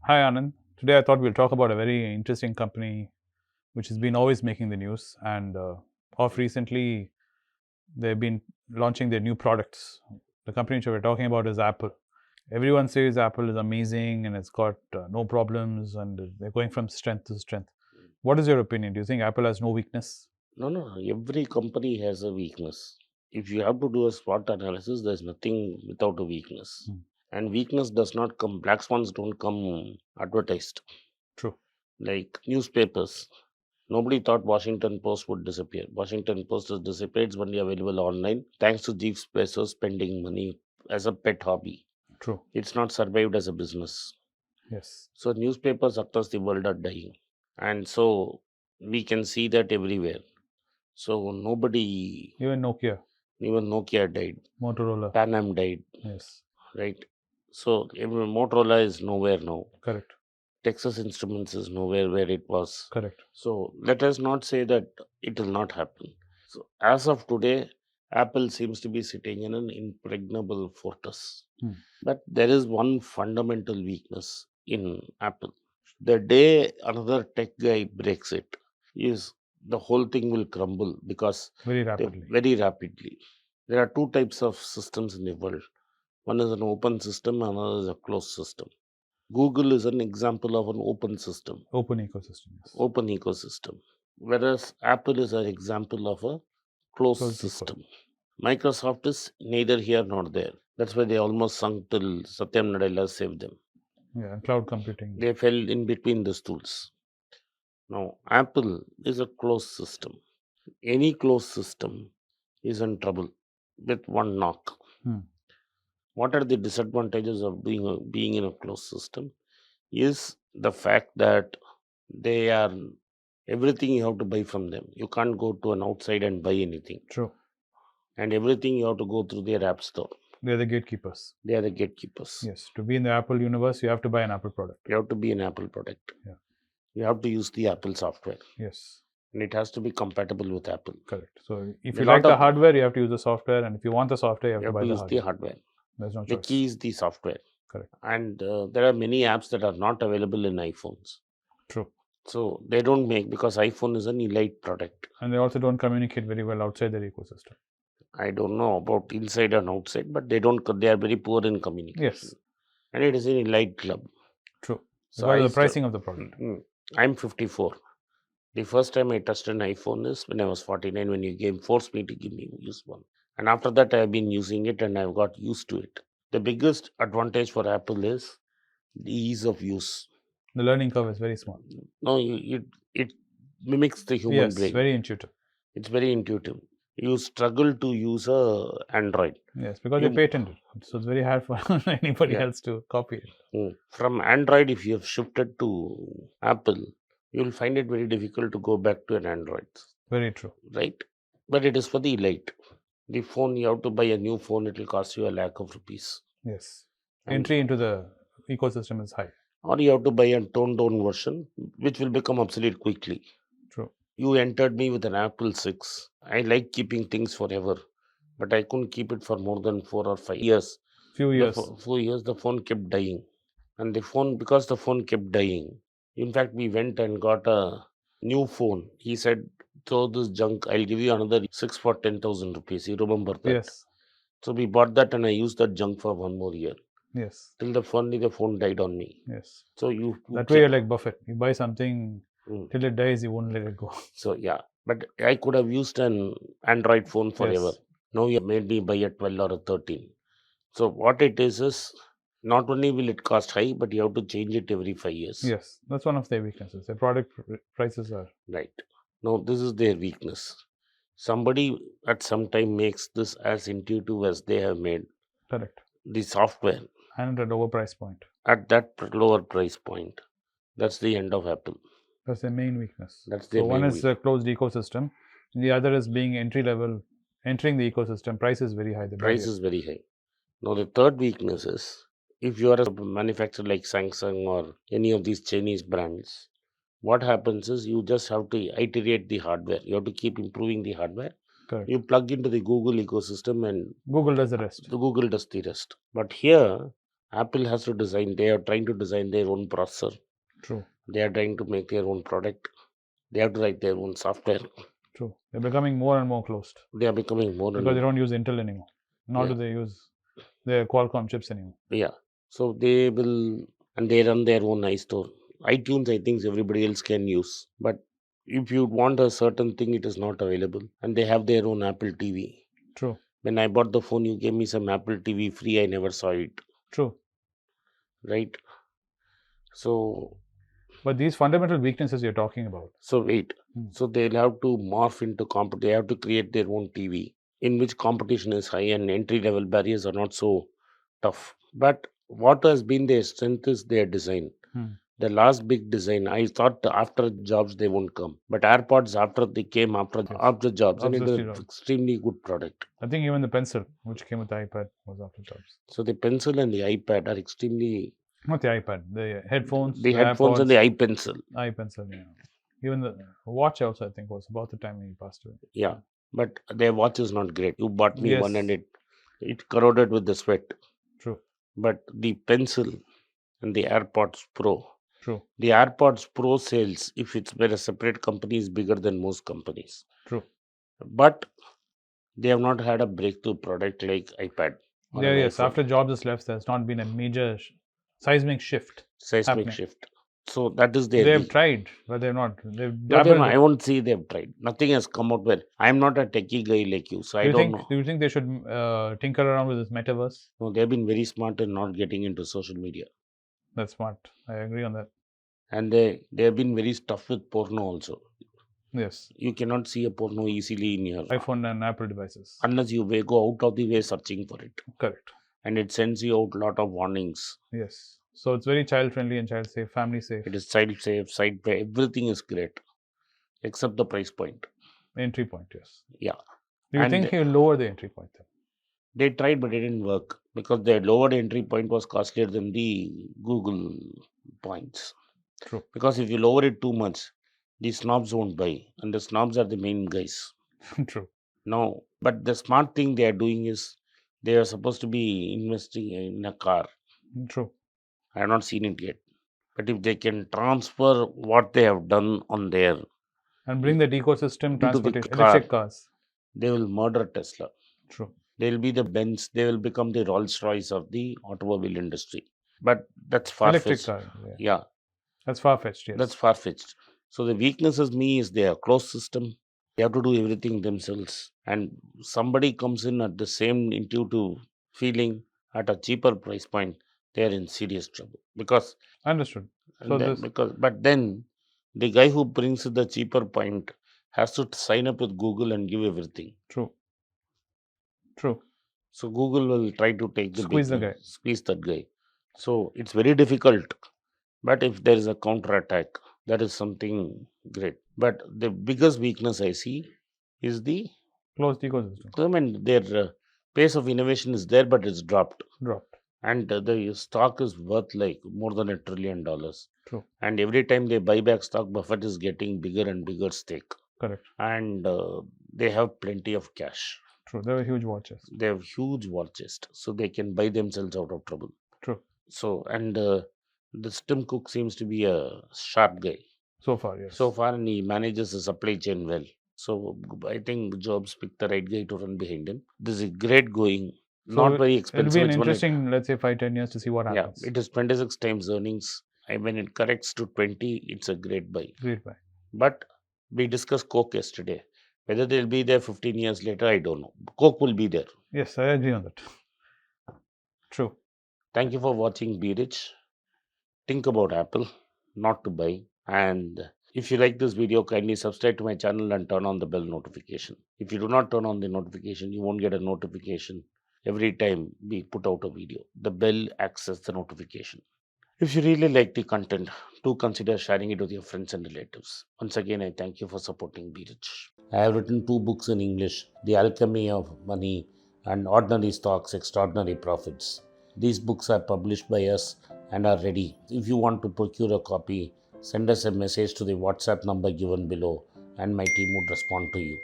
Hi Anand. Today I thought we'll talk about a very interesting company which has been always making the news, and of recently they've been launching their new products. The company which we're talking about is Apple. Everyone says Apple is amazing and it's got no problems and they're going from strength to strength. What is your opinion? Do you think Apple has no weakness? No, no, every company has a weakness. If you have to do a SWOT analysis, there's nothing without a weakness. Hmm. And weakness does not come, black swans don't come advertised. True. Like newspapers. Nobody thought Washington Post would disappear. Washington Post has disappeared. It's only available online thanks to Jeff Bezos spending money as a pet hobby. True. It's not survived as a business. Yes. So newspapers across the world are dying. And so we can see that everywhere. So nobody, Even Nokia, even Nokia died, Motorola. Pan Am died, Yes. right? So even Motorola is nowhere now. Correct. Texas Instruments is nowhere where it was. Correct. So let us not say that it will not happen. So as of today, Apple seems to be sitting in an impregnable fortress. Hmm. But there is one fundamental weakness in Apple. The day another tech guy breaks it, is the whole thing will crumble because Very they rapidly. very rapidly. There are two types of systems in the world. One is an open system, another is a closed system. Google is an example of an open system, Open ecosystem. Yes. open ecosystem, whereas Apple is an example of a closed Closed eco. system. Microsoft is neither here nor there. That's why they almost sunk till Satyam Nadella saved them. Yeah. And cloud computing. They fell in between the stools. Now, Apple is a closed system. Any closed system is in trouble with one knock. Hmm. What are the disadvantages of being in a closed system? Is the fact that they are everything you have to buy from them. You can't go to an outside and buy anything, True. and everything you have to go through their app store. They're the gatekeepers. They are the gatekeepers. Yes. To be in the Apple universe, you have to buy an Apple product. You have to be an Apple product. Yeah. You have to use the Apple software, Yes. and it has to be compatible with Apple. Correct. So if A you lot like the of hardware, you have to use the software, and if you want the software, you have you to have buy to the use the hardware. hardware. There's no The key choice. is the software. Correct. And there are many apps that are not available in iPhones. True. So they don't make because iPhone is an elite product. And they also don't communicate very well outside their ecosystem. I don't know about inside and outside, but they don't. They are very poor in communication, Yes. and it is an elite club. True. So Because of the pricing of the product. I'm 54. The first time I touched an iPhone is when I was 49. When you forced me to give me use one, and after that I have been using it, and I've got used to it. The biggest advantage for Apple is the ease of use. The learning curve is very small. No, it mimics the human Yes. brain. Very intuitive. It's very intuitive. You struggle to use a Android. Yes. Because they You patented it. So it's very hard for anybody yeah. else to copy it. From Android, if you have shifted to Apple, you'll find it very difficult to go back to an Android, Very true. right? But it is for the elite. The phone you have to buy a new phone, it will cost you a lakh of rupees. Yes. And Entry into the ecosystem is high. or you have to buy a toned down version, which will become obsolete quickly. True. You entered me with an Apple 6. I like keeping things forever, but I couldn't keep it for more than 4 or 5 years. Few years. 4 years, the phone kept dying. And because the phone kept dying, in fact, we went and got a new phone. He said, throw this junk, I'll give you another 6 for 10,000 rupees. You remember that? Yes. So we bought that and I used that junk for one more year. Yes. Till the phone died on me. Yes. So you That way you're like Buffett. You buy something till it dies, you won't let it go. So yeah, but I could have used an Android phone forever. Yes. Now you have made me buy a 12 or a 13. So what it is not only will it cost high, but you have to change it every 5 years. Yes. That's one of their weaknesses. Their product prices are. Right. Now this is their weakness. Somebody at some time makes this as intuitive as they have made Correct. the software And at a lower price point. at that lower price point. That's the end of Apple. That's their main weakness. That's their So one main is a closed ecosystem. And the other is being entry level, entering the ecosystem. Price is very high. The price is very high. Now the third weakness is if you are a manufacturer like Samsung or any of these Chinese brands, what happens is you just have to iterate the hardware. You have to keep improving the hardware. Correct. You plug into the Google ecosystem and Google does the rest. the Google does the rest. But here, Apple has to design, they are trying to design their own processor. True. They are trying to make their own product. They have to write their own software. True. They're becoming more and more closed They are becoming more because they and don't use Intel anymore. Nor do yeah, they use their Qualcomm chips anymore. yeah. So they will, and they run their own iStore. iTunes, I think everybody else can use, but if you want a certain thing, it is not available. And they have their own Apple TV. True. When I bought the phone, you gave me some Apple TV free. I never saw it, True. right? So, But these fundamental weaknesses you're talking about. so wait. Hmm. So they'll have to morph into They have to create their own TV in which competition is high and entry level barriers are not so tough. But what has been their strength is their design. Hmm. The last big design, I thought after Jobs they won't come, but AirPods after they came Yes. after Jobs, and it is After an Steve Jobs. extremely good product. I think even the pencil, which came with the iPad, was after Jobs. So the pencil and the iPad are extremely Not the iPad, the headphones, the the headphones AirPods, and the iPencil. iPencil. Yeah. Even the watch also, I think, was about the time he passed away. Yeah, but their watch is not great. You bought me one and Yes. it corroded with the sweat. True. But the pencil and the AirPods Pro, True. the AirPods Pro sales, if it's were a separate company, is bigger than most companies. True. But they have not had a breakthrough product like iPad or Yeah, an yes. iPhone. After Jobs has left, there's not been a major seismic shift Seismic happening. shift. So that is their They've tried, but they've not. They've No, dabbled. I won't say they've tried. Nothing has come out well. I'm not a techie guy like you, so I don't know. Do you think they should tinker around with this metaverse? No, they've been very smart in not getting into social media, That's smart. I agree on that. and they have been very tough with porno also. Yes. You cannot see a porno easily in your iPhone and Apple devices. unless you go out of the way searching for it, Correct. and it sends you out a lot of warnings. Yes. So it's very child friendly and child safe, family safe. It is child safe, side pay, everything is great, except the price point. Entry point, yes. Yeah, Do you and think he'll lower the entry point then? they tried, but it didn't work because their lowered entry point was costlier than the Google points. True. Because if you lower it too much, the snobs won't buy, and the snobs are the main guys. True. No, but the smart thing they are doing is they are supposed to be investing in a car. True. I have not seen it yet. But if they can transfer what they have done on there And bring that ecosystem, into the transportation, car, electric cars. they will murder Tesla. True. They will be the Benz, they will become the Rolls Royce of the automobile industry. But that's far Electric fetched. car. Yeah. Yeah, That's far fetched, yes. that's far fetched. So the weakness is me is their closed system. They have to do everything themselves. And somebody comes in at the same intuitive feeling at a cheaper price point, they are in serious trouble. Because Understood. So and then, but then the guy who brings the cheaper point has to sign up with Google and give everything. True. True. So Google will try to take the Squeeze the guy. squeeze that guy. So it's very difficult. But if there is a counter attack, that is something great. But the biggest weakness I see is the Closed ecosystem. I mean, their pace of innovation is there, but it's dropped. Dropped. And the stock is worth like more than $1 trillion. True. And every time they buy back stock, Buffett is getting bigger and bigger stake. Correct. And they have plenty of cash. True. They were huge watches. They have huge war chest, so they can buy themselves out of trouble. True. So, and this Tim Cook seems to be a sharp guy. So far, yes. So far, and he manages the supply chain well. So I think Jobs picked the right guy to run behind him. This is great going. So Not very expensive. It'll be It's an only- interesting, let's say, 5-10 years to see what yeah, happens. it is 26 times earnings. And when it corrects to 20, it's a great buy. Great buy. But we discussed Coke yesterday. Whether they'll be there 15 years later, I don't know. Coke will be there. Yes, I agree on that. True. Thank you for watching Be Rich. Think about Apple, not to buy. And if you like this video, kindly subscribe to my channel and turn on the bell notification. If you do not turn on the notification, you won't get a notification every time we put out a video. The bell acts as the notification. If you really like the content, do consider sharing it with your friends and relatives. Once again, I thank you for supporting Be Rich. I have written 2 books in English, The Alchemy of Money and Ordinary Stocks, Extraordinary Profits. These books are published by us and are ready. If you want to procure a copy, send us a message to the WhatsApp number given below and my team would respond to you.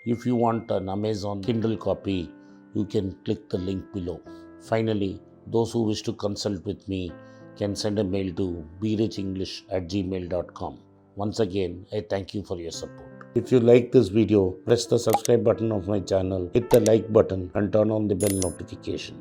If you want an Amazon Kindle copy, you can click the link below. Finally, Those who wish to consult with me can send a mail to berichenglish@gmail.com. Once again, I thank you for your support. If you like this video, press the subscribe button of my channel, hit the like button and turn on the bell notification.